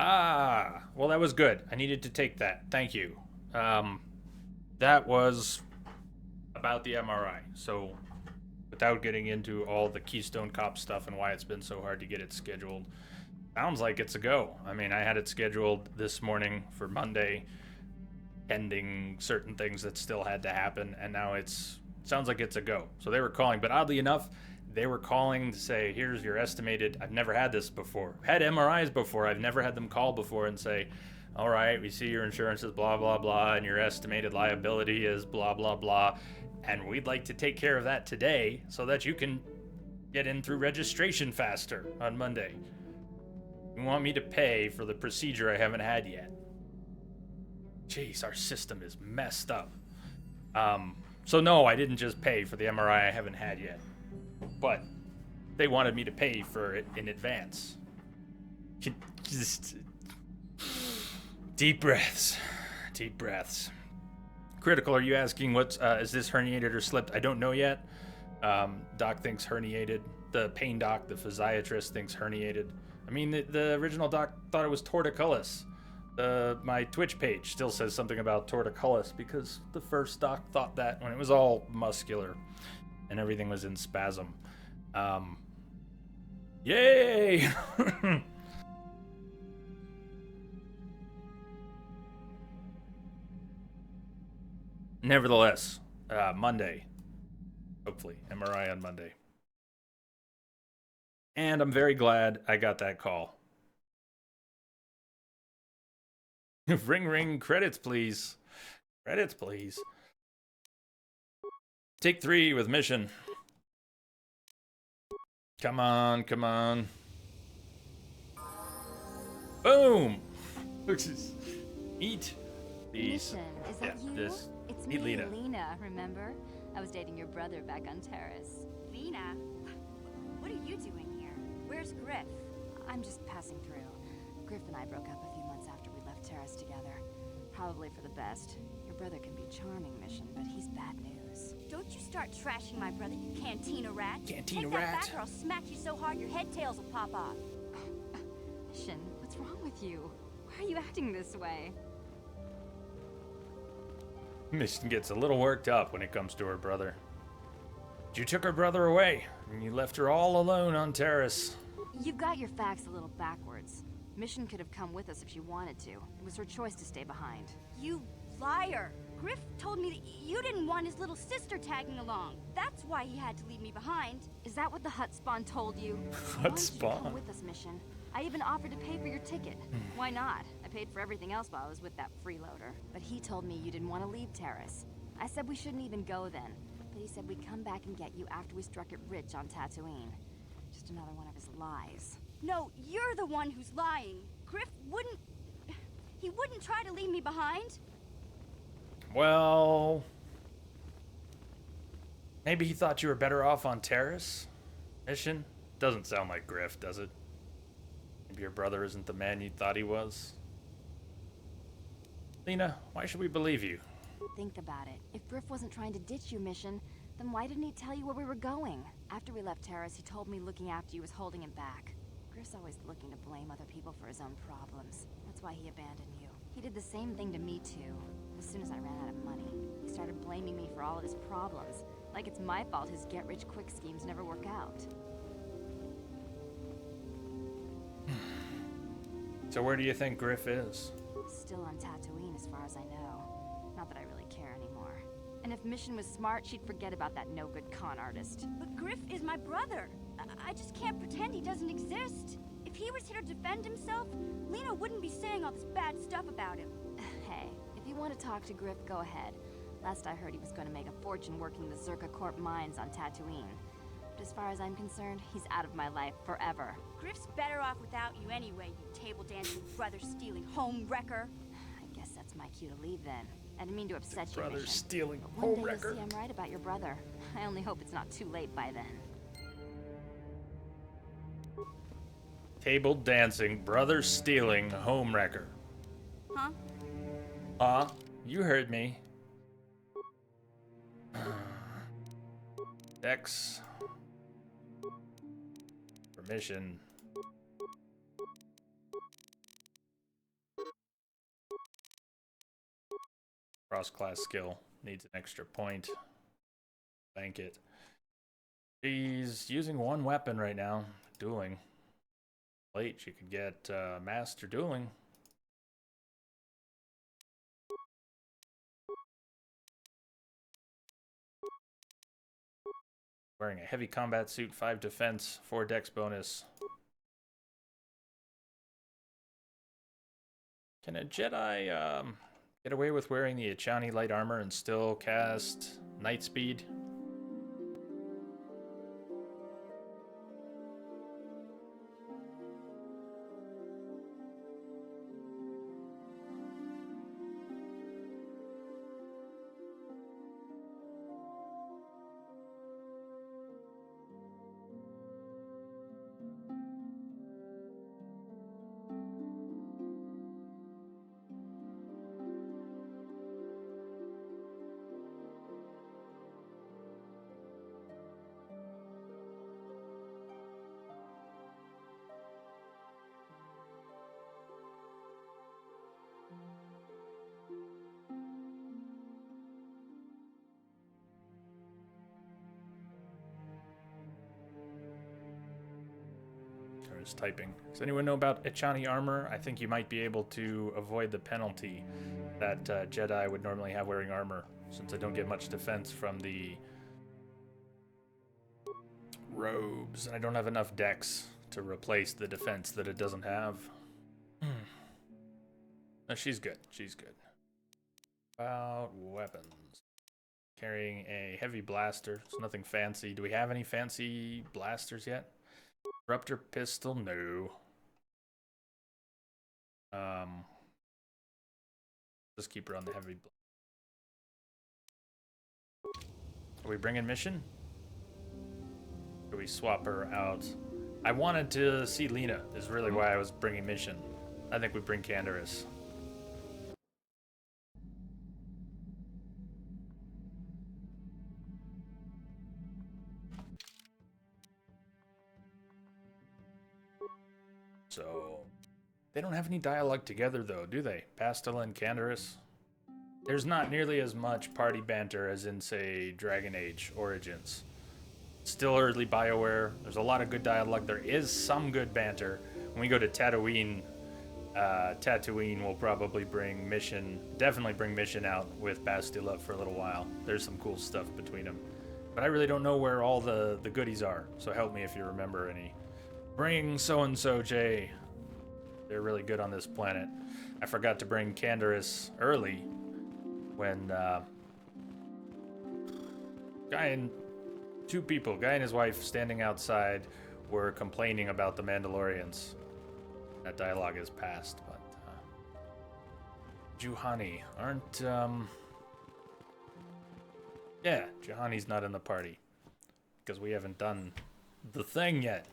Ah, well, that was good. I needed to take that. Thank you. Um, that was about the MRI. So, without getting into all the Keystone Cop stuff and why it's been so hard to get it scheduled, sounds like it's a go. I mean, I had it scheduled this morning for Monday, pending certain things that still had to happen, and now it's sounds like it's a go. So they were calling, but oddly enough, they were calling to say, "Here's your estimated." I've never had this before. Had MRIs before. I've never had them call before and say, "All right, we see your insurance is blah blah blah, and your estimated liability is blah blah blah, and we'd like to take care of that today so that you can get in through registration faster on Monday. You want me to pay for the procedure I haven't had yet?" Jeez, our system is messed up. So no, I didn't just pay for the MRI I haven't had yet, but they wanted me to pay for it in advance. Just deep breaths, deep breaths. Critical, are you asking what is this herniated or slipped? I don't know yet. Doc thinks herniated. The pain doc, the physiatrist, thinks herniated. I mean, the original doc thought it was torticollis. My Twitch page still says something about torticollis because the first doc thought that when it was all muscular and everything was in spasm. Yay! Nevertheless, Monday. Hopefully, MRI on Monday. And I'm very glad I got that call. Ring ring, credits please. Credits please. Take 3 with mission. Come on, come on. Boom! Eat these. Mission, is that you? This. It's Eat me, Lena. Lena, remember? I was dating your brother back on Terrace. Lena? What are you doing here? Where's Griff? I'm just passing through. Griff and I broke up a few months after we left Terrace together. Probably for the best. Your brother can be charming, Mission, but he's bad news. Don't you start trashing my brother, you cantina rat. Cantina Take rat. that back or I'll smack you so hard your head tails will pop off. Mission, what's wrong with you? Why are you acting this way? Mission gets a little worked up when it comes to her brother. You took her brother away, and you left her all alone on Terrace. You've got your facts a little backwards. Mission could have come with us if she wanted to. It was her choice to stay behind. You liar! Griff told me that you didn't want his little sister tagging along. That's why he had to leave me behind. Is that what the Hut Spawn told you? Hut I wanted you to Spawn? come with us, Mission. I even offered to pay for your ticket. Why not? I paid for everything else while I was with that freeloader. But he told me you didn't want to leave Terrace. I said we shouldn't even go then. But he said we'd come back and get you after we struck it rich on Tatooine. Just another one of his lies. No, you're the one who's lying. Griff wouldn't... He wouldn't try to leave me behind. Well, maybe he thought you were better off on Terrace? Mission? Doesn't sound like Griff, does it? Maybe your brother isn't the man you thought he was? Lena, why should we believe you? Think about it. If Griff wasn't trying to ditch you, Mission, then why didn't he tell you where we were going? After we left Terrace, he told me looking after you was holding him back. Griff's always looking to blame other people for his own problems. That's why he abandoned you. He did the same thing to me, too. As soon as I ran out of money, he started blaming me for all of his problems. Like it's my fault his get-rich-quick schemes never work out. So where do you think Griff is? Still on Tatooine, as far as I know. Not that I really care anymore. And if Mission was smart, she'd forget about that no-good con artist. But Griff is my brother. I just can't pretend he doesn't exist. If he was here to defend himself, Lena wouldn't be saying all this bad stuff about him. Hey, if you want to talk to Griff, go ahead. Last I heard, he was going to make a fortune working the Zerka Corp mines on Tatooine. But as far as I'm concerned, he's out of my life forever. Griff's better off without you anyway, you table-dancing, brother-stealing home wrecker. I guess that's my cue to leave then. I didn't mean to upset you, Brother Mission. stealing But one day home you'll wrecker. see I'm right about your brother. I only hope it's not too late by then. Table dancing, brother stealing, home wrecker. Huh? You heard me. X. Permission. Cross-class skill. Needs an extra point. Bank it. She's using one weapon right now. Dueling. Late, she could get Master Dueling. Wearing a heavy combat suit, 5 defense, 4 dex bonus. Can a Jedi get away with wearing the Echani light armor and still cast Night Speed? Is typing. Does anyone know about Echani armor? I think you might be able to avoid the penalty that Jedi would normally have wearing armor, since I don't get much defense from the robes, and I don't have enough dex to replace the defense that it doesn't have. No, she's good. She's good. About weapons. Carrying a heavy blaster. It's nothing fancy. Do we have any fancy blasters yet? Disruptor pistol, no. Just keep her on the heavy. Are we bringing Mission? Or we swap her out? I wanted to see Lena, is really why I was bringing Mission. I think we bring Canderous. So, they don't have any dialogue together though, do they? Bastila and Canderous? There's not nearly as much party banter as in, say, Dragon Age Origins. Still early BioWare. There's a lot of good dialogue. There is some good banter. When we go to Tatooine, Tatooine will probably bring Mission, definitely bring Mission out with Bastila for a little while. There's some cool stuff between them. But I really don't know where all the goodies are, so help me if you remember any. Bring so-and-so, Jay. They're really good on this planet. I forgot to bring Canderous early when guy and his wife standing outside were complaining about the Mandalorians. That dialogue is past, but Juhani aren't yeah, Juhani's not in the party because we haven't done the thing yet.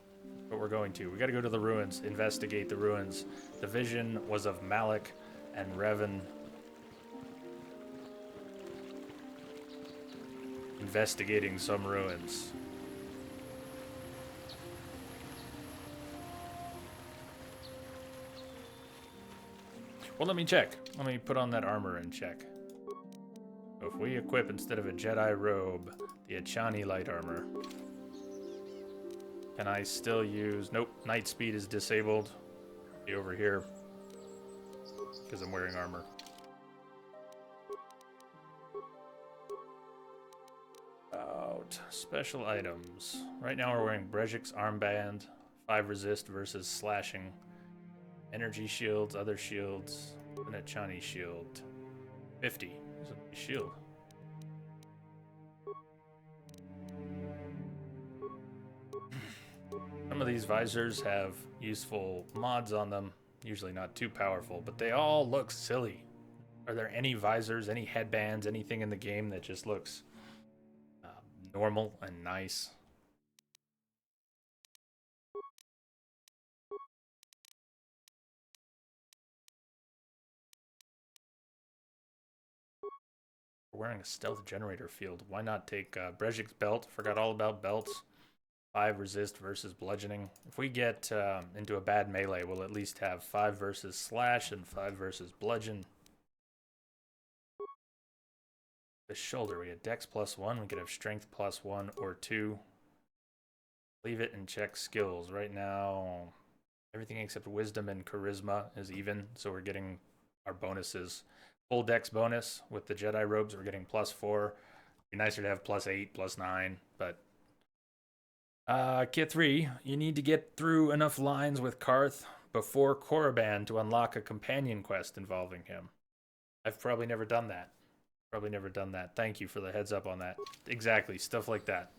But we're going to. We gotta go to the ruins, investigate the ruins. The vision was of Malik and Revan investigating some ruins. Well, let me check. Let me put on that armor and check. So if we equip, instead of a Jedi robe, the Echani light armor, can I still use... Nope, Night Speed is disabled. Be over here. Because I'm wearing armor. Out. Special items. Right now we're wearing Brejik's armband. 5 resist versus slashing. Energy shields, other shields. An Echani shield. 50. There's a shield. Some of these visors have useful mods on them, usually not too powerful, but they all look silly. Are there any visors, any headbands, anything in the game that just looks normal and nice? We're wearing a stealth generator field. Why not take Brejik's belt? Forgot all about belts. 5 resist versus bludgeoning. If we get into a bad melee, we'll at least have 5 versus slash and 5 versus bludgeon. The shoulder, we had Dex +1. We could have Strength +1 or 2. Leave it and check skills. Right now, everything except Wisdom and Charisma is even, so we're getting our bonuses. Full Dex bonus with the Jedi robes, we're getting +4. Be nicer to have +8, +9, but Kit 3, you need to get through enough lines with Karth before Korriban to unlock a companion quest involving him. I've probably never done that. Thank you for the heads up on that. Exactly, stuff like that.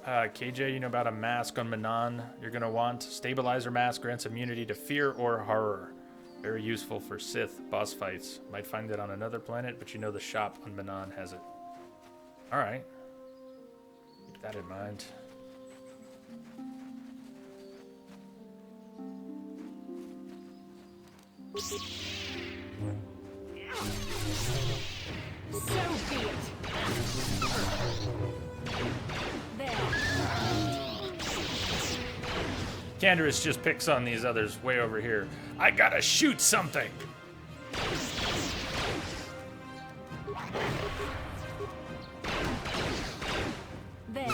KJ, you know about a mask on Manon you're going to want? Stabilizer mask grants immunity to fear or horror. Very useful for Sith boss fights. Might find it on another planet, but you know the shop on Manon has it. Alright. Keep that in mind. So be it. There. Canderous just picks on these others way over here. I gotta shoot something! There.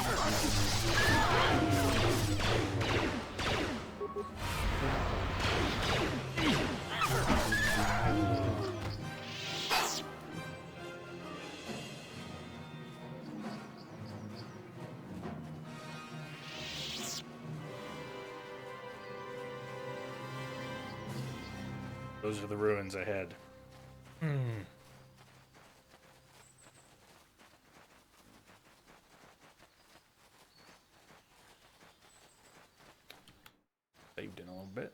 Those are the ruins ahead. Saved in a little bit.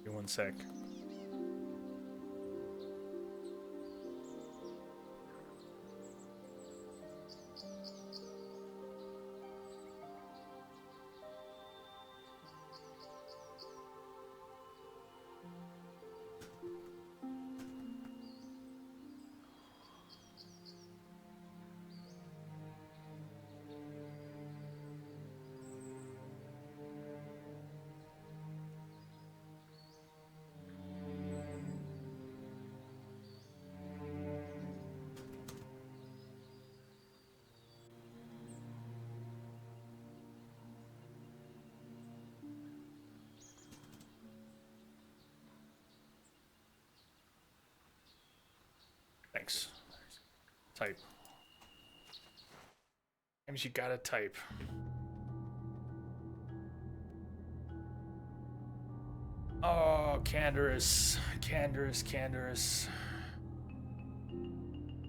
Give me 1 sec. Thanks. Type. Sometimes you gotta type. Oh, Canderous. Canderous.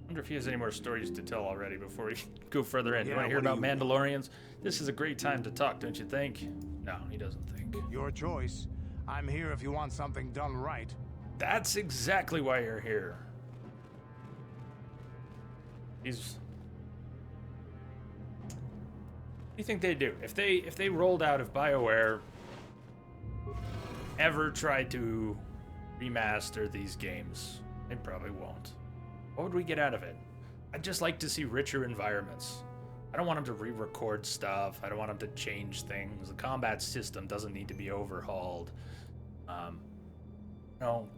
Wonder if he has any more stories to tell already before we go further in. You want to hear about Mandalorians? This is a great time to talk, don't you think? No, he doesn't think. Your choice. I'm here if you want something done right. That's exactly why you're here. What do you think they'd do if they rolled out, if BioWare ever tried to remaster these games? They probably won't. What would we get out of it? I'd just like to see richer environments. I don't want them to re-record stuff. I don't want them to change things. The combat system doesn't need to be overhauled.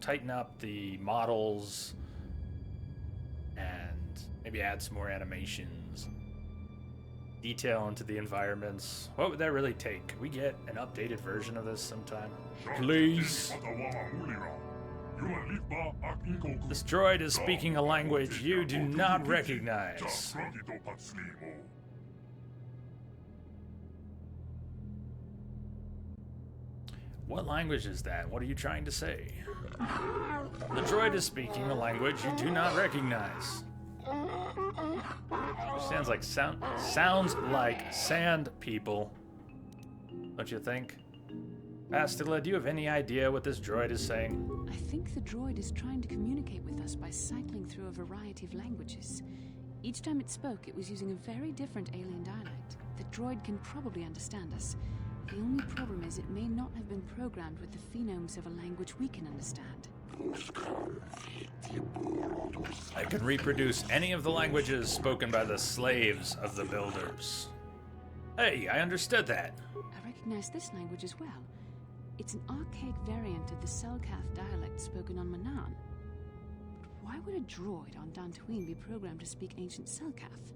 Tighten up the models and maybe add some more animations. Detail into the environments. What would that really take? Could we get an updated version of this sometime? Please. This droid is speaking a language you do not recognize. What language is that? What are you trying to say? The droid is speaking a language you do not recognize. Sounds like sounds like sand people. Don't you think? Bastila, do you have any idea what this droid is saying? I think the droid is trying to communicate with us by cycling through a variety of languages. Each time it spoke, it was using a very different alien dialect. The droid can probably understand us. The only problem is it may not have been programmed with the phonemes of a language we can understand. I can reproduce any of the languages spoken by the slaves of the builders. Hey, I understood that. I recognize this language as well. It's an archaic variant of the Selkath dialect spoken on Manaan. But why would a droid on Dantooine be programmed to speak ancient Selkath?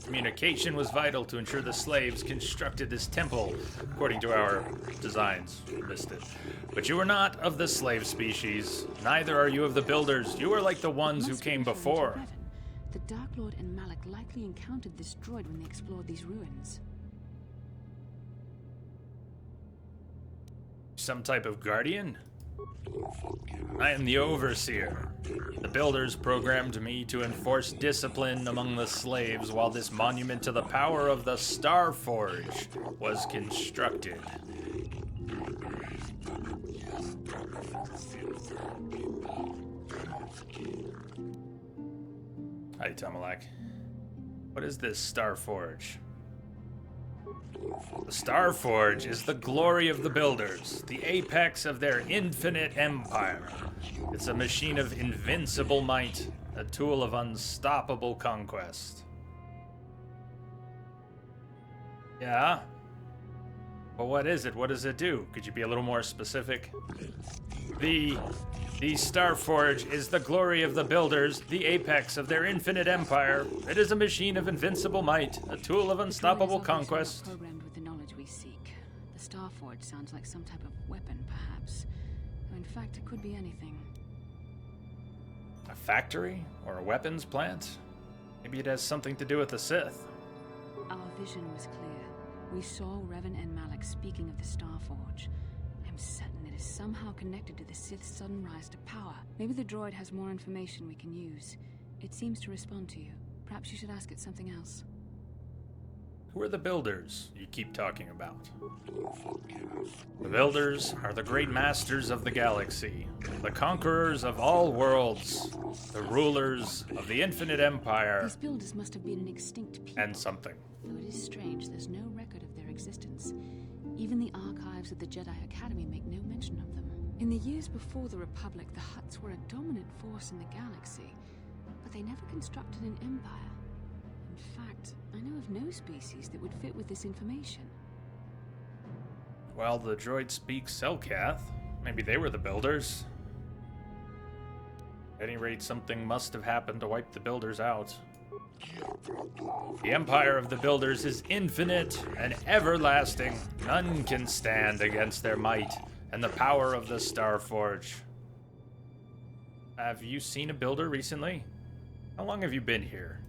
Communication was vital to ensure the slaves constructed this temple, according to our designs. Missed it. But you are not of the slave species. Neither are you of the builders. You are like the ones who Must be came referring to before. Revan. The Dark Lord and Malak likely encountered this droid when they explored these ruins. Some type of guardian? I am the Overseer. The builders programmed me to enforce discipline among the slaves while this monument to the power of the Star Forge was constructed. Hi, Tamalak. What is this Star Forge? The Star Forge is the glory of the builders, the apex of their infinite empire. It's a machine of invincible might, a tool of unstoppable conquest. Yeah? But what is it? What does it do? Could you be a little more specific? The Star Forge is the glory of the builders, the apex of their infinite empire. It is a machine of invincible might, a tool of unstoppable conquest. Programmed with the knowledge we seek. The Starforge sounds like some type of weapon, perhaps. Though in fact, it could be anything. A factory? Or a weapons plant? Maybe it has something to do with the Sith. Our vision was clear. We saw Revan and Malak speaking of the Starforge. I'm certain it is somehow connected to the Sith's sudden rise to power. Maybe the droid has more information we can use. It seems to respond to you. Perhaps you should ask it something else. Who are the builders you keep talking about? The builders are the great masters of the galaxy, the conquerors of all worlds, the rulers of the infinite empire, These builders must have been an extinct people. and something. Though it is strange, there's no record of their existence. Even the archives of the Jedi Academy make no mention of them. In the years before the Republic, the Hutts were a dominant force in the galaxy, but they never constructed an empire. In fact, I know of no species that would fit with this information. Well, the droid speaks Selkath. Maybe they were the builders. At any rate, something must have happened to wipe the builders out. The empire of the builders is infinite and everlasting. None can stand against their might and the power of the Star Forge. Have you seen a builder recently? How long have you been here?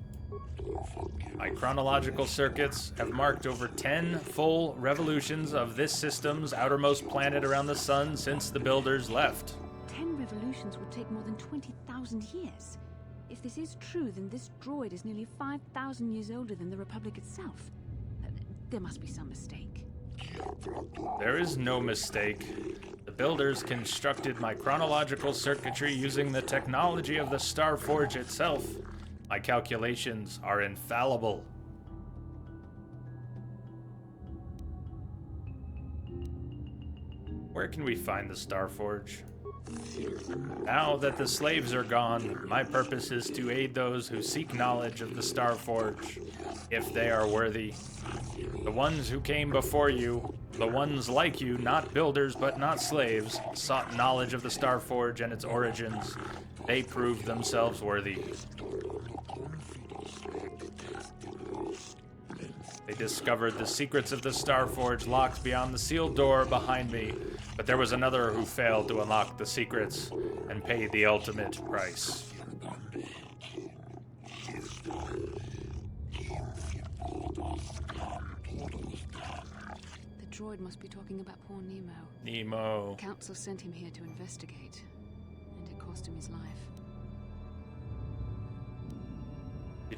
My chronological circuits have marked over 10 full revolutions of this system's outermost planet around the sun since the builders left. 10 revolutions would take more than 20,000 years. If this is true, then this droid is nearly 5,000 years older than the Republic itself. There must be some mistake. There is no mistake. The builders constructed my chronological circuitry using the technology of the Star Forge itself. My calculations are infallible. Where can we find the Star Forge? Now that the slaves are gone, my purpose is to aid those who seek knowledge of the Star Forge, if they are worthy. The ones who came before you, the ones like you, not builders but not slaves, sought knowledge of the Star Forge and its origins. They proved themselves worthy. They discovered the secrets of the Star Forge locked beyond the sealed door behind me, but there was another who failed to unlock the secrets and paid the ultimate price. The droid must be talking about poor Nemo. Nemo. The Council sent him here to investigate, and it cost him his life.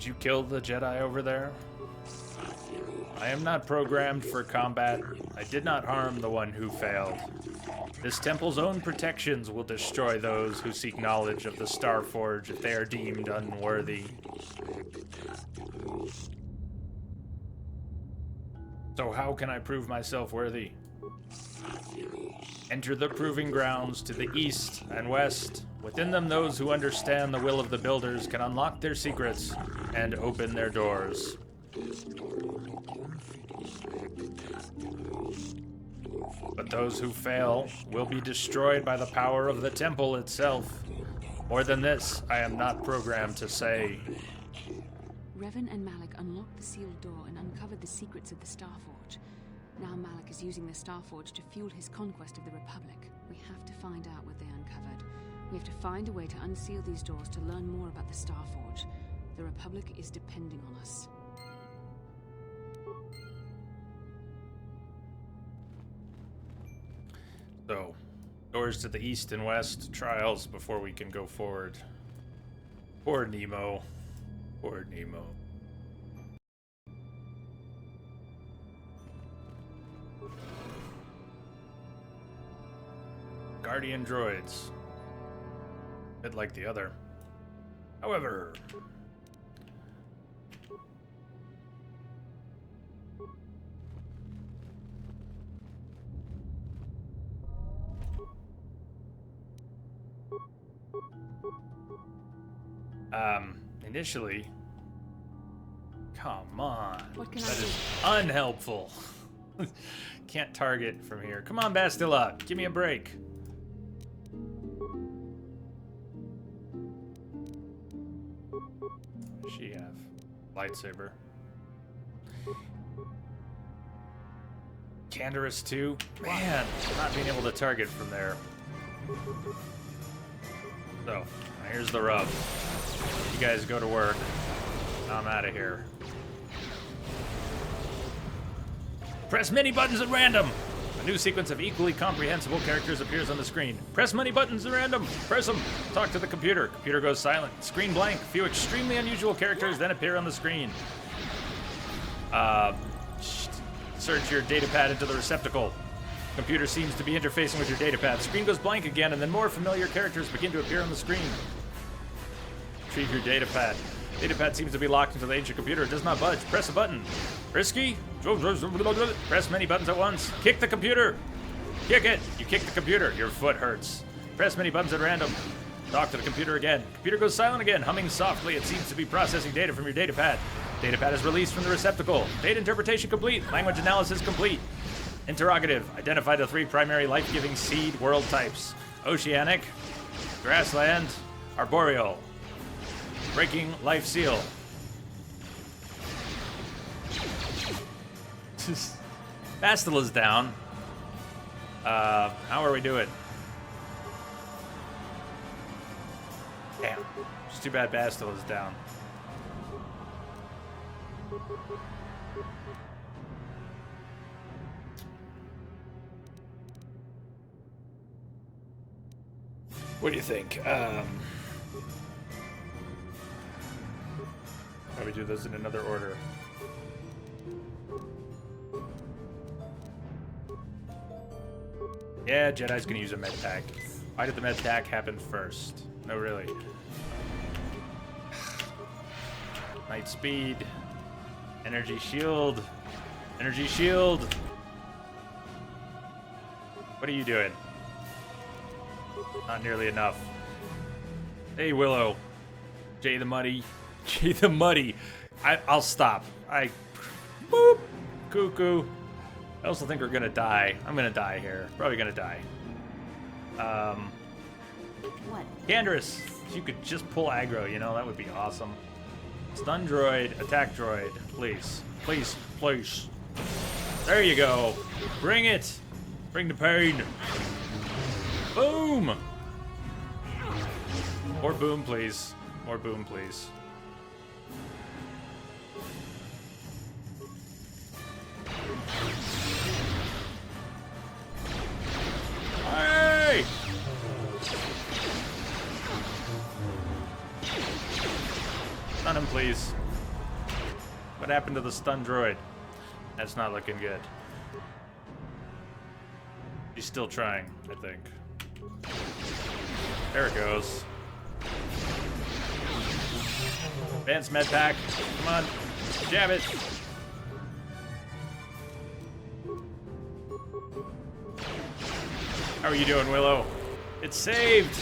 Did you kill the Jedi over there? I am not programmed for combat. I did not harm the one who failed. This temple's own protections will destroy those who seek knowledge of the Starforge if they are deemed unworthy. So how can I prove myself worthy? Enter the proving grounds to the east and west. Within them, those who understand the will of the builders can unlock their secrets and open their doors. But those who fail will be destroyed by the power of the temple itself. More than this, I am not programmed to say. Revan and Malik unlocked the sealed door and uncovered the secrets of the Starforge. Now Malik is using the Starforge to fuel his conquest of the Republic. We have to find out what they uncovered. We have to find a way to unseal these doors to learn more about the Starforge. The Republic is depending on us. So, doors to the east and west, trials before we can go forward. Poor Nemo. Poor Nemo. Guardian droids. A bit like the other. However... initially... Come on. What can I That do? is unhelpful. Can't target from here. Come on, Bastila. Give me a break. What does she have? Lightsaber. Canderous too? Man, not being able to target from there. So, here's the rub. You guys go to work. I'm out of here. Press many buttons at random. A new sequence of equally comprehensible characters appears on the screen. Press many buttons at random. Press them. Talk to the computer. Computer goes silent. Screen blank. Few extremely unusual characters then appear on the screen. Search your datapad into the receptacle. Computer seems to be interfacing with your datapad. Screen goes blank again, and then more familiar characters begin to appear on the screen. Retrieve your datapad. Datapad seems to be locked into the ancient computer. It does not budge. Press a button. Risky? Press many buttons at once. Kick the computer. Kick it. You kick the computer. Your foot hurts. Press many buttons at random. Talk to the computer again. Computer goes silent again, humming softly. It seems to be processing data from your datapad. Datapad is released from the receptacle. Data interpretation complete. Language analysis complete. Interrogative. Identify the 3 primary life-giving seed world types. Oceanic, grassland, arboreal. Breaking life seal. Bastila's down. How are we doing? Damn. It's too bad Bastila's down. What do you think? How do we do this in another order? Yeah, Jedi's gonna use a med pack. Why did the med pack happen first? No, really. Light speed. Energy shield. Energy shield. What are you doing? Not nearly enough. Hey, Willow. Jay the Muddy. Jay the Muddy. I'll stop. Boop. Cuckoo. I also think we're gonna die. I'm gonna die here. Probably gonna die. What? Canderous, if you could just pull aggro, you know, that would be awesome. Stun droid, attack droid, please. Please, please. There you go. Bring it. Bring the pain. Boom. More boom, please. More boom, please. Hey! Stun him, please. happened to the stun droid? That's not looking good. He's still trying, I think. There it goes. Advanced med pack. Come on. Jab it. How are you doing, Willow? It's saved.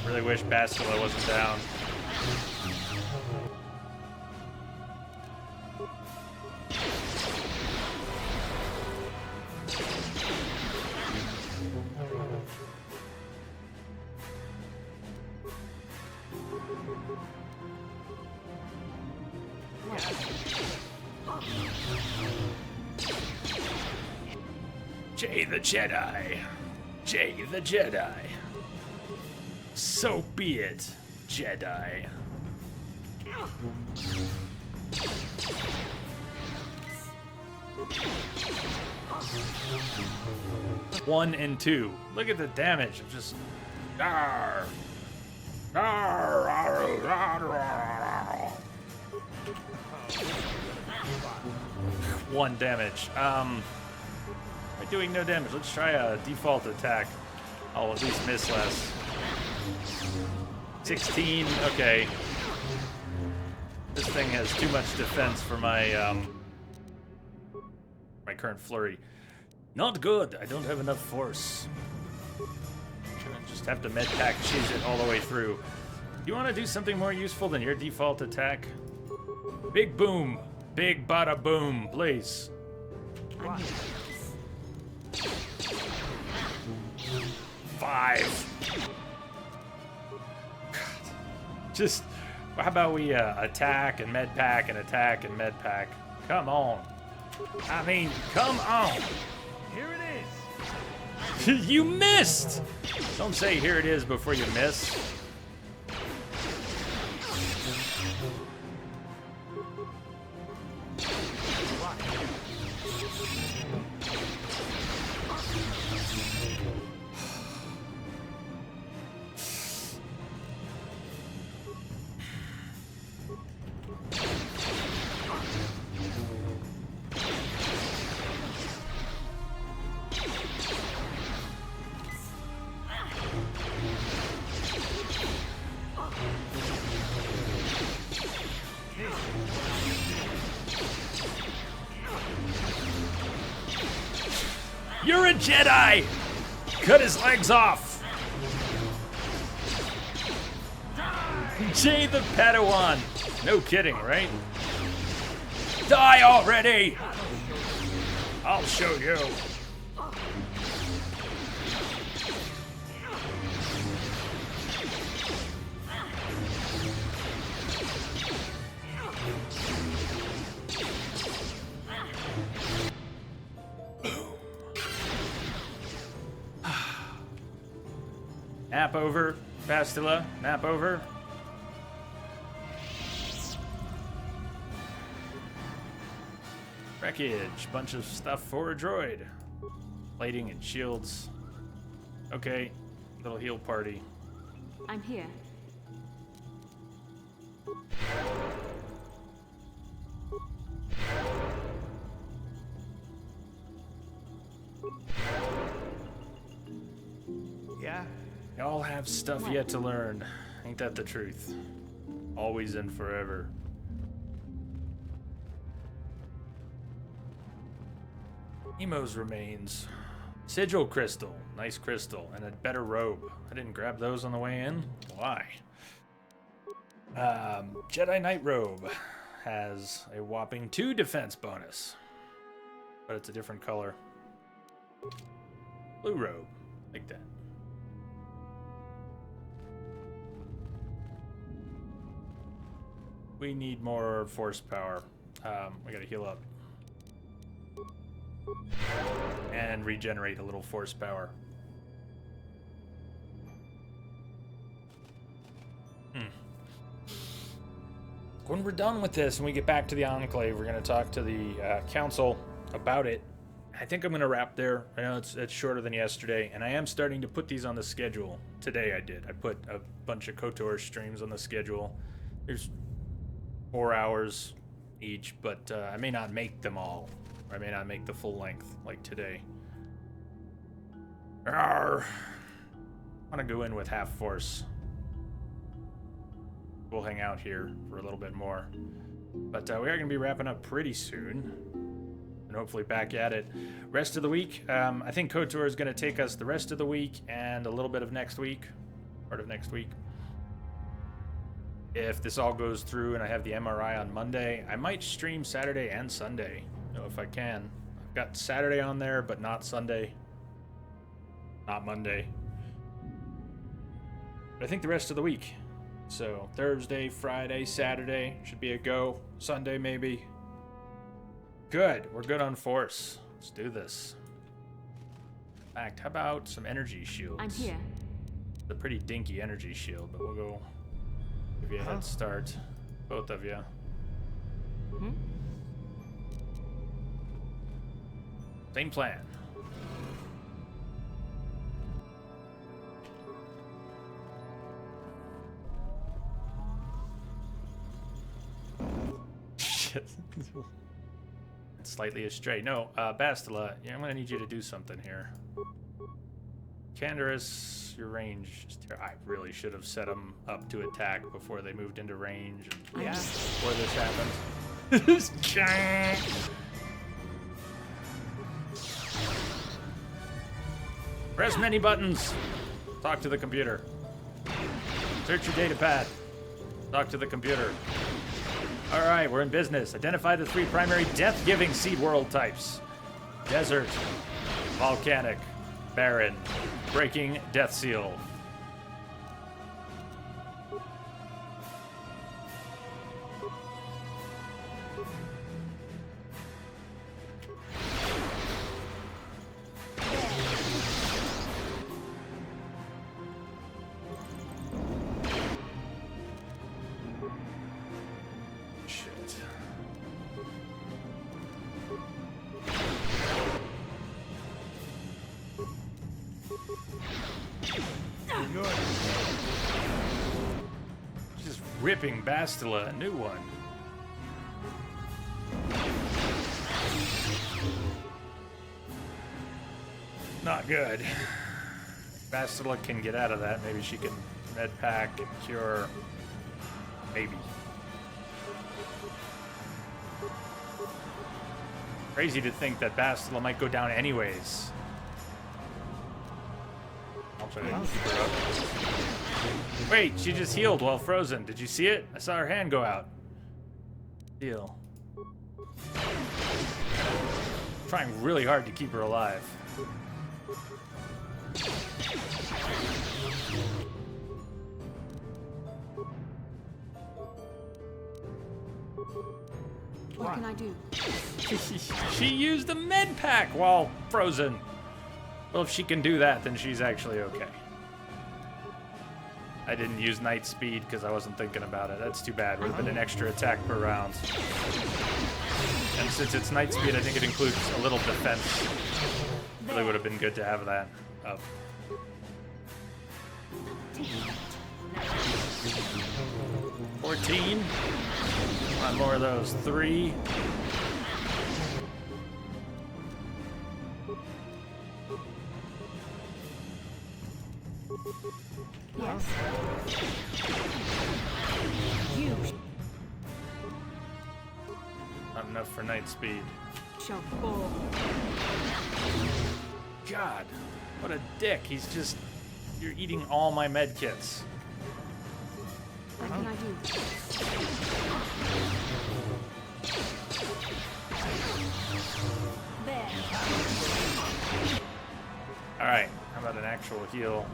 Really wish Bastila wasn't down. Jay the Jedi. Jay the Jedi. So be it, Jedi. 1 and 2. Look at the damage. I'm just. Arr. Arr, arr, arr, arr. 1 damage. Am I doing no damage? Let's try a default attack. I'll at least miss less. 16. Okay. This thing has too much defense for my my current flurry. Not good. I don't have enough force. Gonna just have to med pack cheese it all the way through. You want to do something more useful than your default attack? Big boom. Big bada boom, please. What? 5. Just, how about we attack and med pack and attack and med pack? Come on. I mean, come on. Here it is. You missed. Don't say here it is before you miss. You're a Jedi! Cut his legs off! Jay the Padawan! No kidding, right? Die already! I'll show you. Nap over, Bastila. Nap over. Wreckage. Bunch of stuff for a droid. Plating and shields. Okay. Little heal party. I'm here. Yeah? Y'all have stuff yet to learn. Ain't that the truth? Always and forever. Emo's remains. Sigil crystal. Nice crystal. And a better robe. I didn't grab those on the way in. Why? Jedi Knight robe has a whopping 2 defense bonus. But it's a different color. Blue robe. Like that. We need more force power. We gotta heal up. And regenerate a little force power. When we're done with this and we get back to the Enclave, we're gonna talk to the Council about it. I think I'm gonna wrap there. I know it's shorter than yesterday, and I am starting to put these on the schedule. Today I did. I put a bunch of KOTOR streams on the schedule. There's 4 hours each, but I may not make them all. Or I may not make the full length like today. Arrgh. I want to go in with half force. We'll hang out here for a little bit more. But we are going to be wrapping up pretty soon. And hopefully back at it. Rest of the week, I think KOTOR is going to take us the rest of the week and a little bit of next week. Part of next week. If this all goes through and I have the MRI on Monday, I might stream Saturday and Sunday. You know, if I can. I've got Saturday on there, but not Sunday. Not Monday. But I think the rest of the week. So Thursday, Friday, Saturday should be a go. Sunday maybe. Good. We're good on force. Let's do this. In fact, how about some energy shields? I'm here. It's a pretty dinky energy shield, but we'll go give you a head start. Both of you. Hmm? Same plan. Shit. It's slightly astray. No, Bastila, yeah, I'm gonna need you to do something here. Canderous, your range. I really should have set them up to attack before they moved into range. And Yeah. Before this happened. Press many buttons. Talk to the computer. Search your data pad. Talk to the computer. All right, we're in business. Identify the 3 primary death-giving seed world types. Desert, volcanic, barren, breaking death seal. Just ripping Bastila a new one. Not good. Bastila can get out of that. Maybe she can med pack and cure. Maybe. Crazy to think that Bastila might go down anyways. I'll try to keep her up. Wait, she just healed while frozen. Did you see it? I saw her hand go out. Deal. Trying really hard to keep her alive. What can I do? She used the med pack while frozen. Well, if she can do that, then she's actually okay. I didn't use night speed because I wasn't thinking about it. That's too bad. Would have been an extra attack per round. And since it's night speed, I think it includes a little defense. Really would have been good to have that up. 14. Want more of those. 3. Yes. Not enough for night speed. Shall fall. God, what a dick. He's just... You're eating all my med kits. What can I do? There. Alright, how about an actual heal?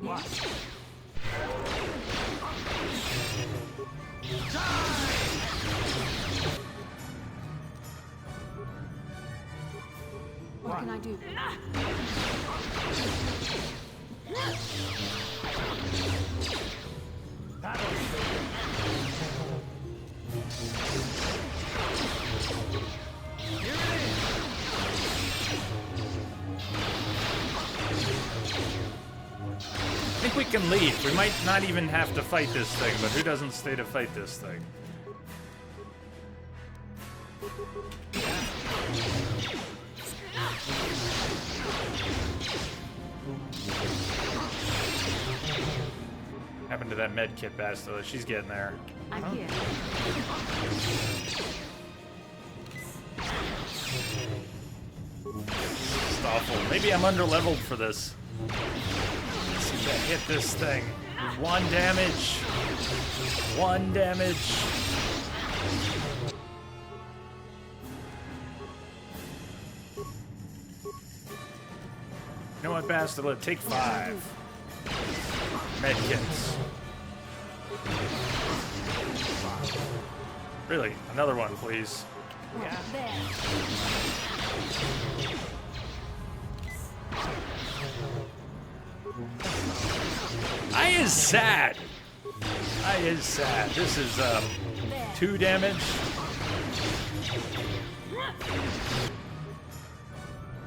Yes. What can I do? think we can leave. We might not even have to fight this thing, but who doesn't stay to fight this thing? Happened to that med kit bastard? She's getting there. I'm here. It's awful. Maybe I'm underleveled for this. Let's see if I hit this thing. 1 damage. 1 damage. You know what, bastard? Take 5. Medkits. Really? Another one, please. I is sad. I is sad. This is 2 damage.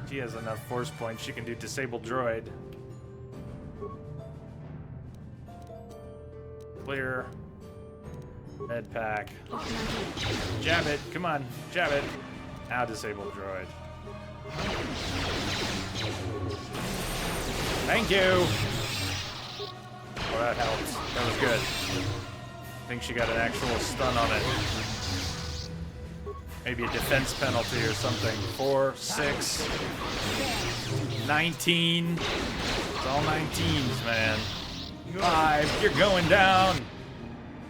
She has enough force points. She can do disable droid. Clear. Med pack. Jab it. Come on. Jab it. Now disable droid. Thank you. Oh, that helped. That was good. I think she got an actual stun on it. Maybe a defense penalty or something. 4, 6, 19. It's all 19s, man. 5, you're going down.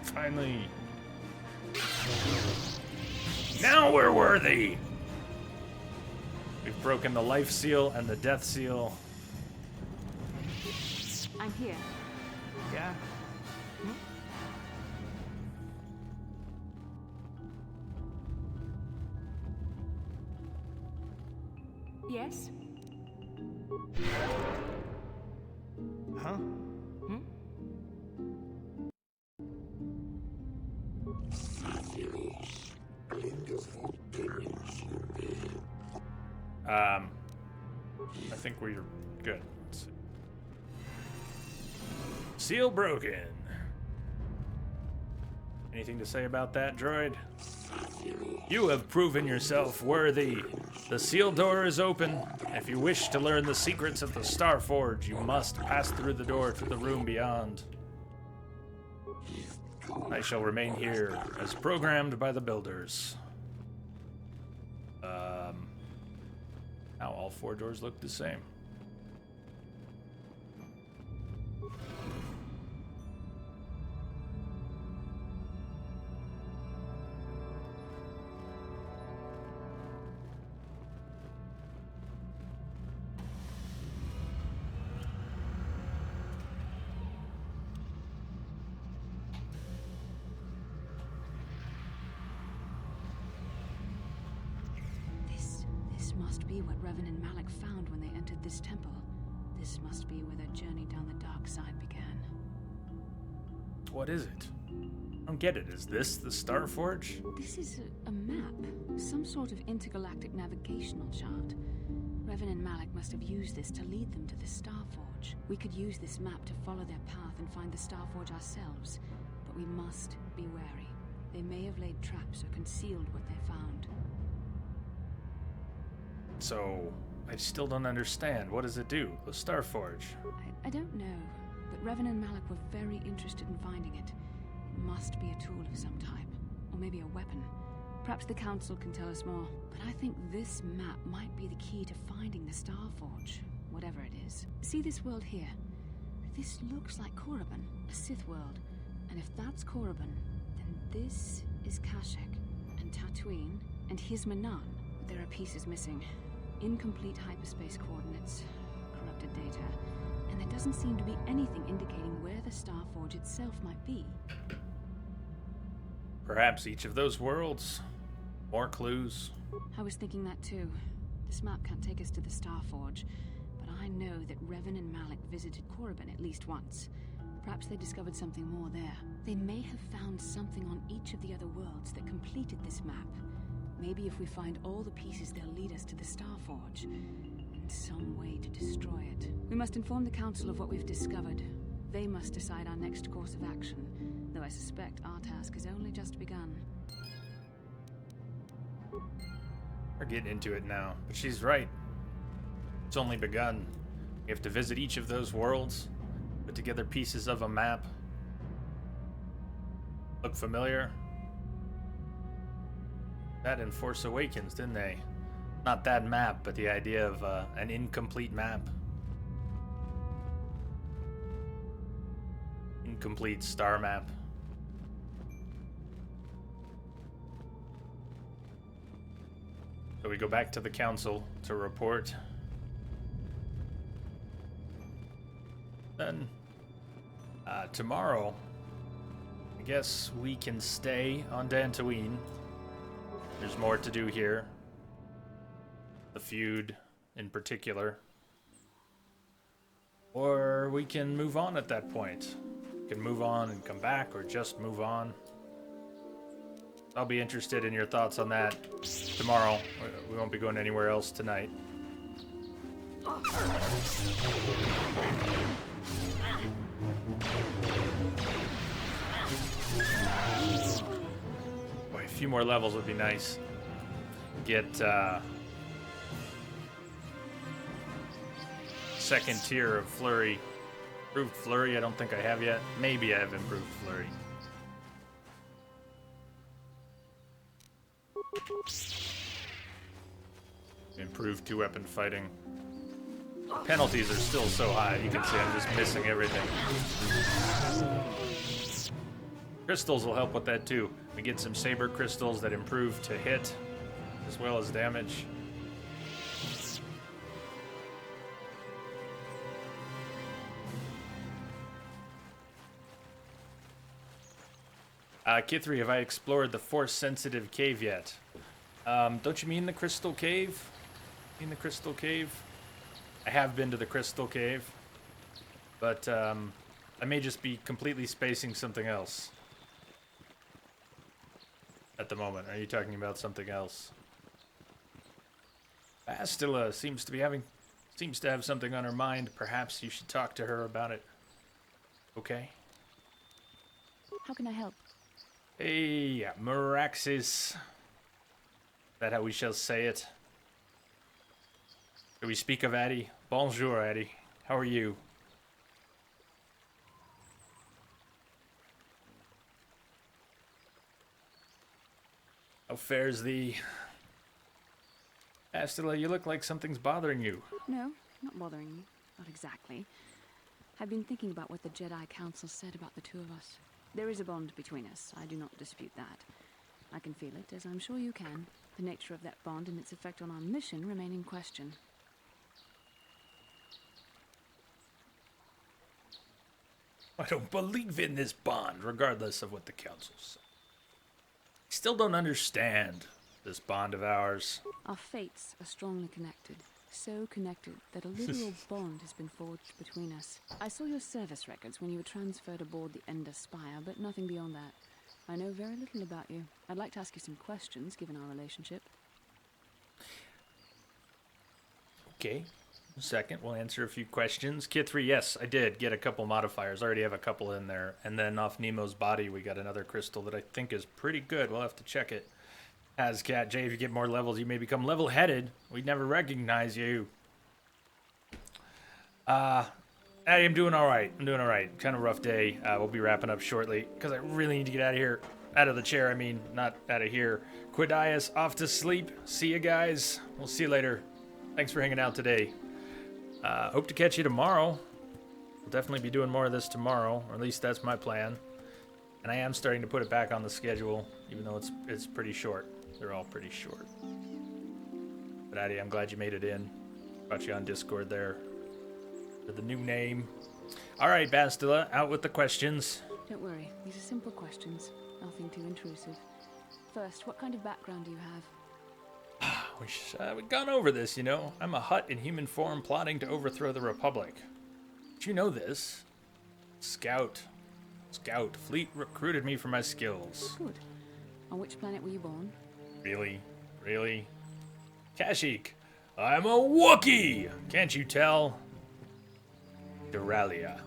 Finally. Now we're worthy. We've broken the life seal and the death seal. I'm here. Yeah? Yes? Huh? I think we're good. Let's see. Seal broken. Anything to say about that, droid? You have proven yourself worthy. The seal door is open. If you wish to learn the secrets of the Starforge, you must pass through the door to the room beyond. I shall remain here, as programmed by the builders. Now all 4 doors look the same. This must be what Revan and Malak found when they entered this temple. This must be where their journey down the dark side began. What is it? I don't get it. Is this the Starforge? This is a map, some sort of intergalactic navigational chart. Revan and Malak must have used this to lead them to the Starforge. We could use this map to follow their path and find the Starforge ourselves, but we must be wary. They may have laid traps or concealed what they found. So, I still don't understand. What does it do? The Starforge? I don't know, but Revan and Malak were very interested in finding it. It must be a tool of some type, or maybe a weapon. Perhaps the Council can tell us more, but I think this map might be the key to finding the Starforge, whatever it is. See this world here? This looks like Korriban, a Sith world. And if that's Korriban, then this is Kashyyyk, and Tatooine, and here's Manaan. There are pieces missing. Incomplete hyperspace coordinates, corrupted data, and there doesn't seem to be anything indicating where the Starforge itself might be. Perhaps each of those worlds. More clues. I was thinking that too. This map can't take us to the Starforge, but I know that Revan and Malak visited Korriban at least once. Perhaps they discovered something more there. They may have found something on each of the other worlds that completed this map. Maybe if we find all the pieces, they'll lead us to the Starforge, and some way to destroy it. We must inform the Council of what we've discovered. They must decide our next course of action, though I suspect our task has only just begun. We're getting into it now, but she's right. It's only begun. We have to visit each of those worlds, put together pieces of a map. Look familiar? That in Force Awakens, didn't they? Not that map, but the idea of an incomplete map. Incomplete star map. So we go back to the council to report. Then, tomorrow, I guess we can stay on Dantooine. There's more to do here. The feud in particular. Or we can move on at that point. We can move on and come back, or just move on. I'll be interested in your thoughts on that tomorrow. We won't be going anywhere else tonight. Boy, a few more levels would be nice. Get second tier of Flurry. Improved Flurry, I don't think I have yet. Maybe I have improved Flurry. Improved two-weapon fighting. Penalties are still so high, you can see I'm just missing everything. Crystals will help with that too. We get some saber crystals that improve to hit as well as damage. Kithri, have I explored the Force-sensitive cave yet? Don't you mean the Crystal Cave? In the Crystal Cave? I have been to the Crystal Cave, but I may just be completely spacing something else at the moment. Are you talking about something else? Bastila seems to have something on her mind. Perhaps you should talk to her about it. Okay? How can I help? Hey, Meraxis. Is that how we shall say it? Do we speak of Addy? Bonjour, Addy. How are you? How fares thee? Astila, you look like something's bothering you. No, not bothering me. Not exactly. I've been thinking about what the Jedi Council said about the two of us. There is a bond between us. I do not dispute that. I can feel it, as I'm sure you can. The nature of that bond and its effect on our mission remain in question. I don't believe in this bond, regardless of what the council says. I still don't understand this bond of ours. Our fates are strongly connected. So connected that a literal bond has been forged between us. I saw your service records when you were transferred aboard the Ender Spire, but nothing beyond that. I know very little about you. I'd like to ask you some questions, given our relationship. Okay. A second, we'll answer a few questions. Kithri, yes, I did get a couple modifiers. I already have a couple in there. And then off Nemo's body, we got another crystal that I think is pretty good. We'll have to check it. Hazcat, Jay, if you get more levels, you may become level-headed. We'd never recognize you. Addy, I'm doing all right. I'm doing all right. Kind of rough day. We'll be wrapping up shortly because I really need to get out of here. Out of the chair, I mean, not out of here. Quidias, off to sleep. See you guys. We'll see you later. Thanks for hanging out today. Hope to catch you tomorrow. We'll definitely be doing more of this tomorrow, or at least that's my plan. And I am starting to put it back on the schedule, even though it's pretty short. They're all pretty short. But Addy, I'm glad you made it in. Got you on Discord there. For the new name. All right, Bastila, out with the questions. Don't worry, these are simple questions. Nothing too intrusive. First, what kind of background do you have? We've gone over this, you know. I'm a Hutt in human form plotting to overthrow the Republic. Did you know this? Scout. Fleet recruited me for my skills. Good. On which planet were you born? Really? Kashyyyk. I'm a Wookiee! Can't you tell? Duralia.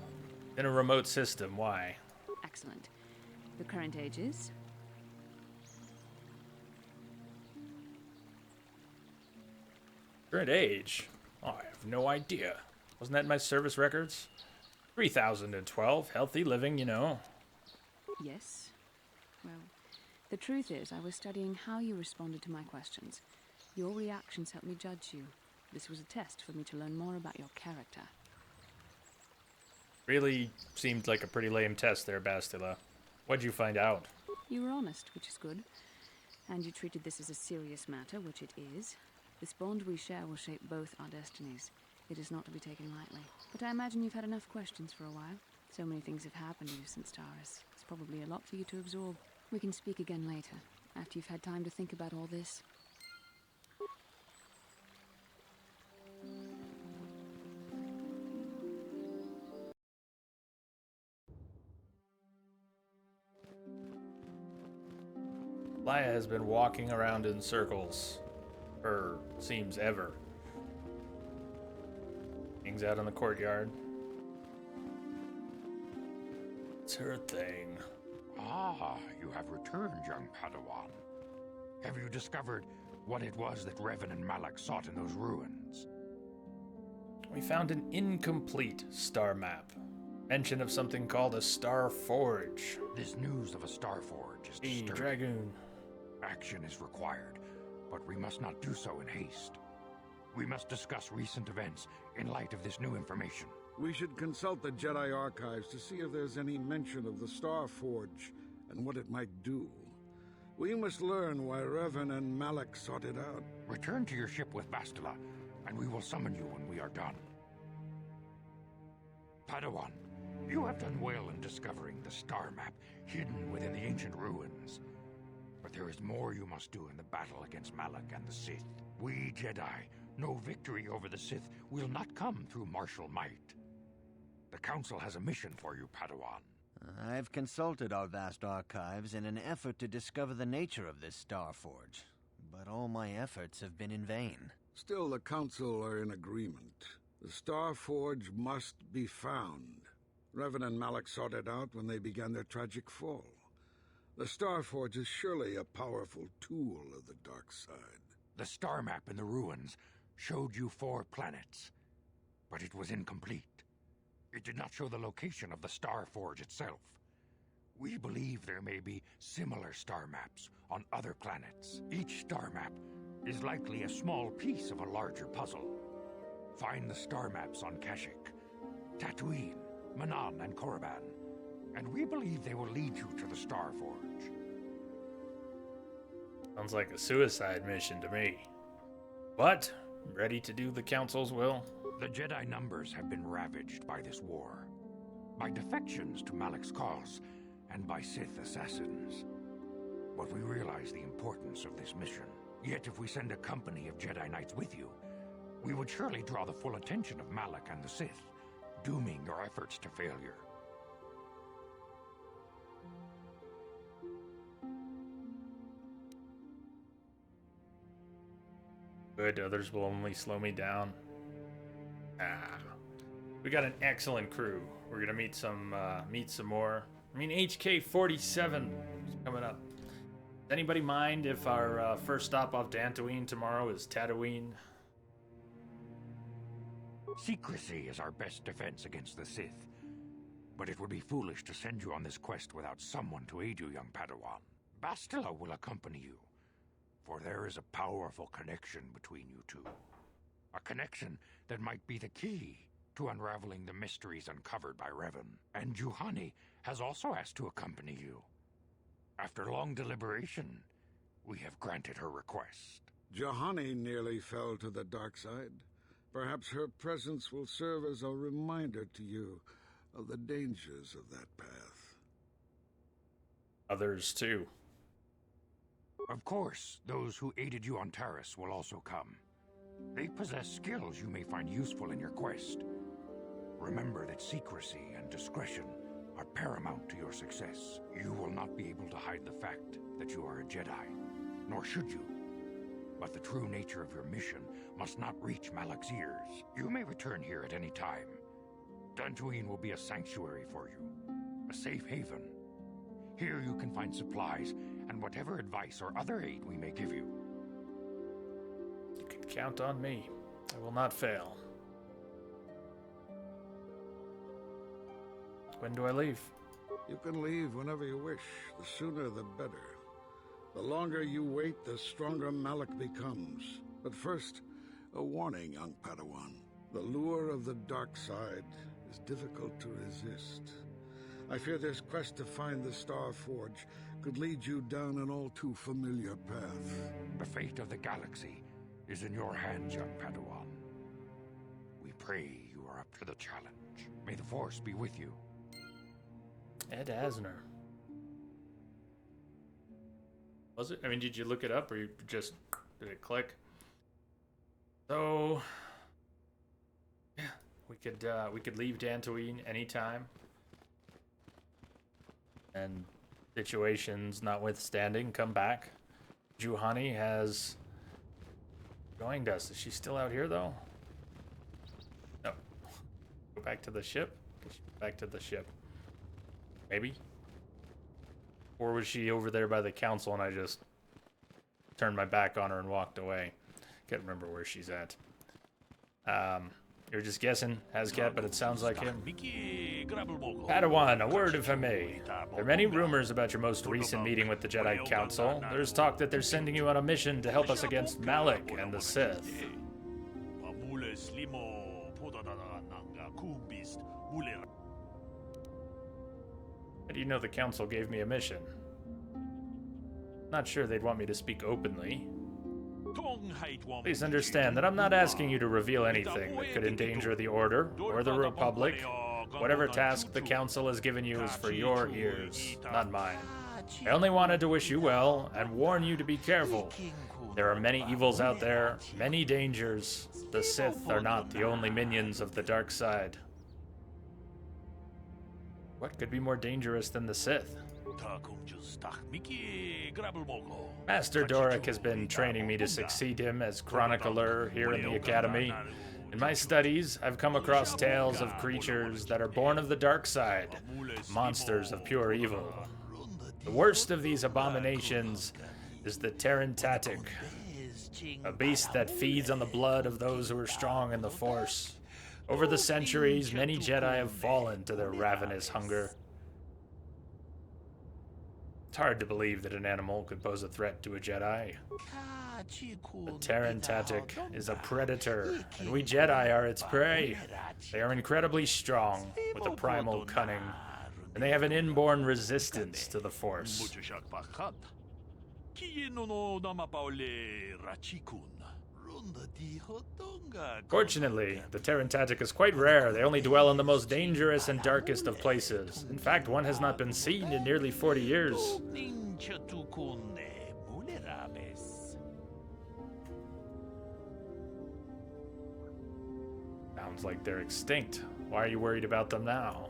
In a remote system, why? Excellent. The current age is? Current age? Oh, I have no idea. Wasn't that in my service records? 3012, healthy living, you know. Yes. Well, the truth is, I was studying how you responded to my questions. Your reactions helped me judge you. This was a test for me to learn more about your character. Really seemed like a pretty lame test there, Bastila. What'd you find out? You were honest, which is good. And you treated this as a serious matter, which it is. This bond we share will shape both our destinies. It is not to be taken lightly. But I imagine you've had enough questions for a while. So many things have happened to you since Taurus. It's probably a lot for you to absorb. We can speak again later, after you've had time to think about all this. Laya has been walking around in circles. For, seems ever. Hangs out in the courtyard. It's her thing. Ah, you have returned, young Padawan. Have you discovered what it was that Revan and Malak sought in those ruins? We found an incomplete star map. Mention of something called a Star Forge. This news of a Star Forge is Hey, disturbing. Dragoon. Action is required, but we must not do so in haste. We must discuss recent events in light of this new information. We should consult the Jedi archives to see if there's any mention of the Star Forge and what it might do. We must learn why Revan and Malak sought it out. Return to your ship with Bastila, and we will summon you when we are done. Padawan, you have done well in discovering the star map hidden within the ancient ruins. But there is more you must do in the battle against Malak and the Sith. We Jedi know victory over the Sith will not come through martial might. The Council has a mission for you, Padawan. I've consulted our vast archives in an effort to discover the nature of this Star Forge, but all my efforts have been in vain. Still, the Council are in agreement. The Star Forge must be found. Revan and Malak sought it out when they began their tragic fall. The Star Forge is surely a powerful tool of the dark side. The star map in the ruins showed you 4 planets, but it was incomplete. It did not show the location of the Star Forge itself. We believe there may be similar star maps on other planets. Each star map is likely a small piece of a larger puzzle. Find the star maps on Kashyyyk, Tatooine, Manan, and Korriban, and we believe they will lead you to the Star Forge. Sounds like a suicide mission to me. But, ready to do the Council's will? The Jedi numbers have been ravaged by this war, by defections to Malak's cause, and by Sith assassins. But we realize the importance of this mission. Yet if we send a company of Jedi Knights with you, we would surely draw the full attention of Malak and the Sith, dooming your efforts to failure. Good, others will only slow me down. We got an excellent crew. We're gonna meet some more. I mean, HK-47 is coming up. Does anybody mind if our first stop off Dantooine tomorrow is Tatooine? Secrecy is our best defense against the Sith. But it would be foolish to send you on this quest without someone to aid you, young Padawan. Bastila will accompany you, for there is a powerful connection between you two. A connection that might be the key to unraveling the mysteries uncovered by Revan. And Juhani has also asked to accompany you. After long deliberation, we have granted her request. Juhani nearly fell to the dark side. Perhaps her presence will serve as a reminder to you of the dangers of that path. Others, too. Of course, those who aided you on Taris will also come. They possess skills you may find useful in your quest. Remember that secrecy and discretion are paramount to your success. You will not be able to hide the fact that you are a Jedi, nor should you. But the true nature of your mission must not reach Malak's ears. You may return here at any time, Dantooine will be a sanctuary for you, a safe haven. Here you can find supplies and whatever advice or other aid we may give you. You can count on me. I will not fail. When do I leave? You can leave whenever you wish. The sooner the better. The longer you wait, the stronger Malik becomes. But first, a warning, young Padawan. The lure of the dark side is difficult to resist. I fear this quest to find the Star Forge could lead you down an all too familiar path. The fate of the galaxy is in your hands, young Padawan. We pray you are up to the challenge. May the Force be with you. Ed Asner. Was it? I mean, did you look it up, or you just did it click? So, yeah, we could leave Dantooine anytime, and situations notwithstanding, come back. Juhani has joined us. Is she still out here though? No. Go back to the ship. Back to the ship. Maybe. Or was she over there by the council and I just turned my back on her and walked away? Can't remember where she's at. You're just guessing, Hazcat, but it sounds like him. Padawan, a word if I may. There are many rumors about your most recent meeting with the Jedi Council. There's talk that they're sending you on a mission to help us against Malik and the Sith. How do you know the Council gave me a mission? Not sure they'd want me to speak openly. Please understand that I'm not asking you to reveal anything that could endanger the Order or the Republic. Whatever task the Council has given you is for your ears, not mine. I only wanted to wish you well and warn you to be careful. There are many evils out there, many dangers. The Sith are not the only minions of the dark side. What could be more dangerous than the Sith? Master Doric has been training me to succeed him as chronicler here in the Academy. In my studies, I've come across tales of creatures that are born of the dark side, monsters of pure evil. The worst of these abominations is the Terran Tatic, a beast that feeds on the blood of those who are strong in the Force. Over the centuries, many Jedi have fallen to their ravenous hunger. It's hard to believe that an animal could pose a threat to a Jedi. The Terran Tatic is a predator, and we Jedi are its prey. They are incredibly strong, with a primal cunning, and they have an inborn resistance to the Force. Fortunately, the Terran Tatic is quite rare. They only dwell in the most dangerous and darkest of places. In fact, one has not been seen in nearly 40 years. Sounds like they're extinct. Why are you worried about them now?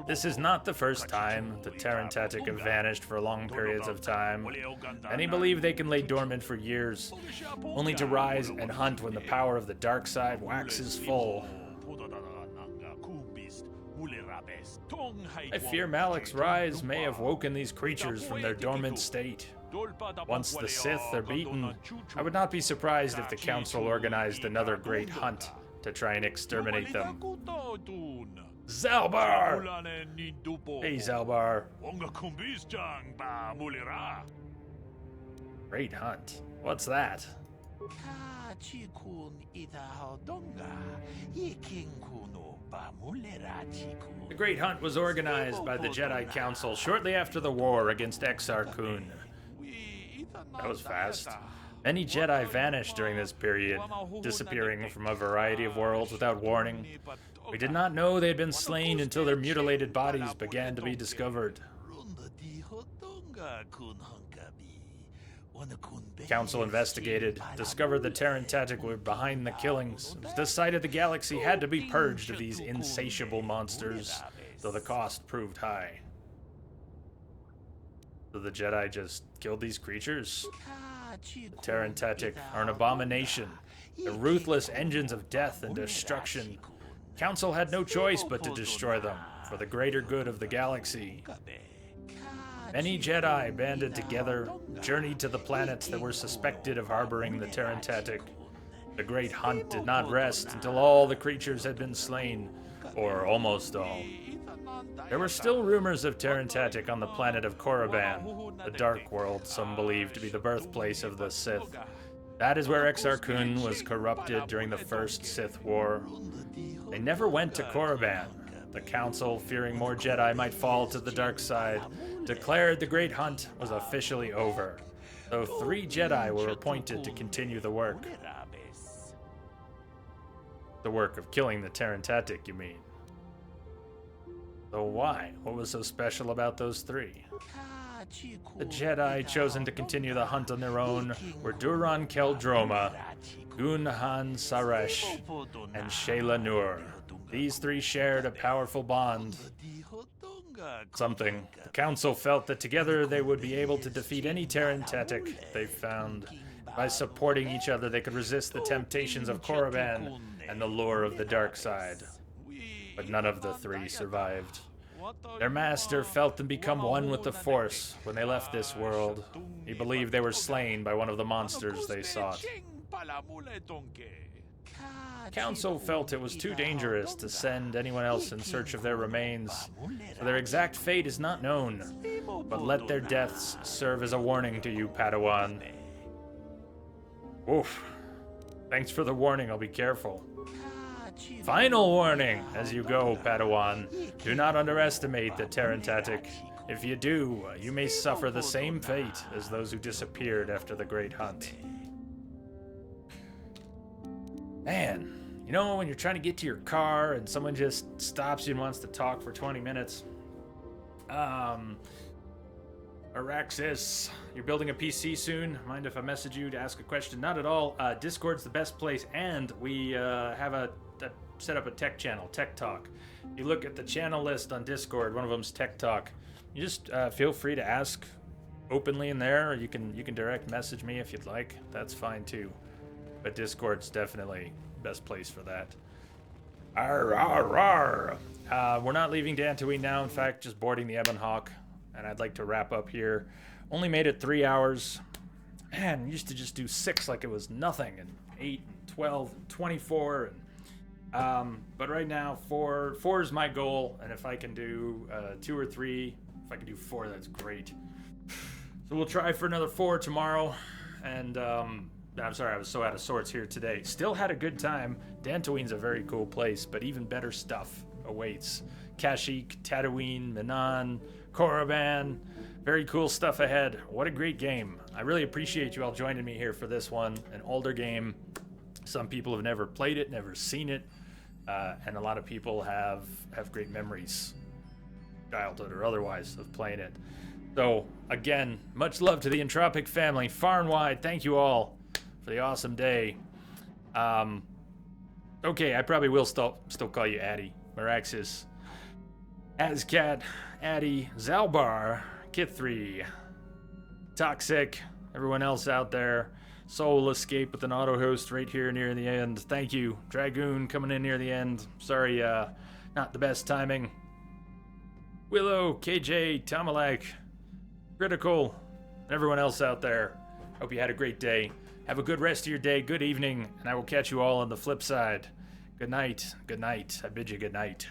This is not the first time the Terran Tatic have vanished for long periods of time. Many believe they can lay dormant for years, only to rise and hunt when the power of the dark side waxes full. I fear Malik's rise may have woken these creatures from their dormant state. Once the Sith are beaten, I would not be surprised if the Council organized another great hunt to try and exterminate them. Zalbar! Hey, Zalbar. Great hunt. What's that? The Great Hunt was organized by the Jedi Council shortly after the war against Exar Kun. That was fast. Many Jedi vanished during this period, disappearing from a variety of worlds without warning. We did not know they had been slain until their mutilated bodies began to be discovered. The Council investigated, discovered the Terran Tatic were behind the killings, decided the galaxy had to be purged of these insatiable monsters, though the cost proved high. So the Jedi just killed these creatures? The Terran Tatic are an abomination. They're ruthless engines of death and destruction. Council had no choice but to destroy them for the greater good of the galaxy. Many Jedi banded together, journeyed to the planets that were suspected of harboring the Terrantatic. The great hunt did not rest until all the creatures had been slain, or almost all. There were still rumors of Terrantatic on the planet of Korriban, the Dark World some believe to be the birthplace of the Sith. That is where Exar Kun was corrupted during the First Sith War. They never went to Korriban. The Council, fearing more Jedi might fall to the dark side, declared the Great Hunt was officially over, though 3 Jedi were appointed to continue the work. The work of killing the Terrantatic, you mean? So why? What was so special about those 3? The Jedi chosen to continue the hunt on their own were Duran Keldroma, Gunhan Saresh, and Shayla Nur. These 3 shared a powerful bond. Something. The Council felt that together they would be able to defeat any Terrantatic they found. By supporting each other, they could resist the temptations of Korriban and the lure of the dark side. But none of the 3 survived. Their master felt them become one with the Force when they left this world. He believed they were slain by one of the monsters they sought. Council felt it was too dangerous to send anyone else in search of their remains, so their exact fate is not known, but let their deaths serve as a warning to you, Padawan. Oof. Thanks for the warning, I'll be careful. Final warning as you go, Padawan. Do not underestimate the Terrantatic. If you do, you may suffer the same fate as those who disappeared after the Great Hunt. Man, you know when you're trying to get to your car and someone just stops you and wants to talk for 20 minutes? Araxis, you're building a PC soon? Mind if I message you to ask a question? Not at all. Discord's the best place, and we have set up a tech channel, Tech Talk. You look at the channel list on Discord, one of them's Tech Talk. You just feel free to ask openly in there, or you can direct message me if you'd like. That's fine too. But Discord's definitely the best place for that. Arr, arr, arr. We're not leaving Dantooine now. In fact, just boarding the Ebon Hawk. And I'd like to wrap up here. Only made it 3 hours. Man, we used to just do 6 like it was nothing. And 8, and 12, and 24. But right now, 4 is my goal. And if I can do 2 or 3, if I can do 4, that's great. So we'll try for another 4 tomorrow. And I'm sorry, I was so out of sorts here today. Still had a good time. Dantooine's a very cool place, but even better stuff awaits. Kashyyyk, Tatooine, Minan, Korriban. Very cool stuff ahead. What a great game. I really appreciate you all joining me here for this one. An older game. Some people have never played it, never seen it. And a lot of people have great memories, childhood or otherwise, of playing it. So, again, much love to the Entropic family, far and wide. Thank you all for the awesome day. Okay, I probably will still call you Addy. Maraxis, Azcat, Addy, Zalbar, Kithri, Toxic, everyone else out there. Soul Escape with an auto host right here near the end. Thank you. Dragoon coming in near the end. Sorry, not the best timing. Willow, KJ, Tamalak, Critical, and everyone else out there. Hope you had a great day. Have a good rest of your day, good evening, and I will catch you all on the flip side. Good night, I bid you good night.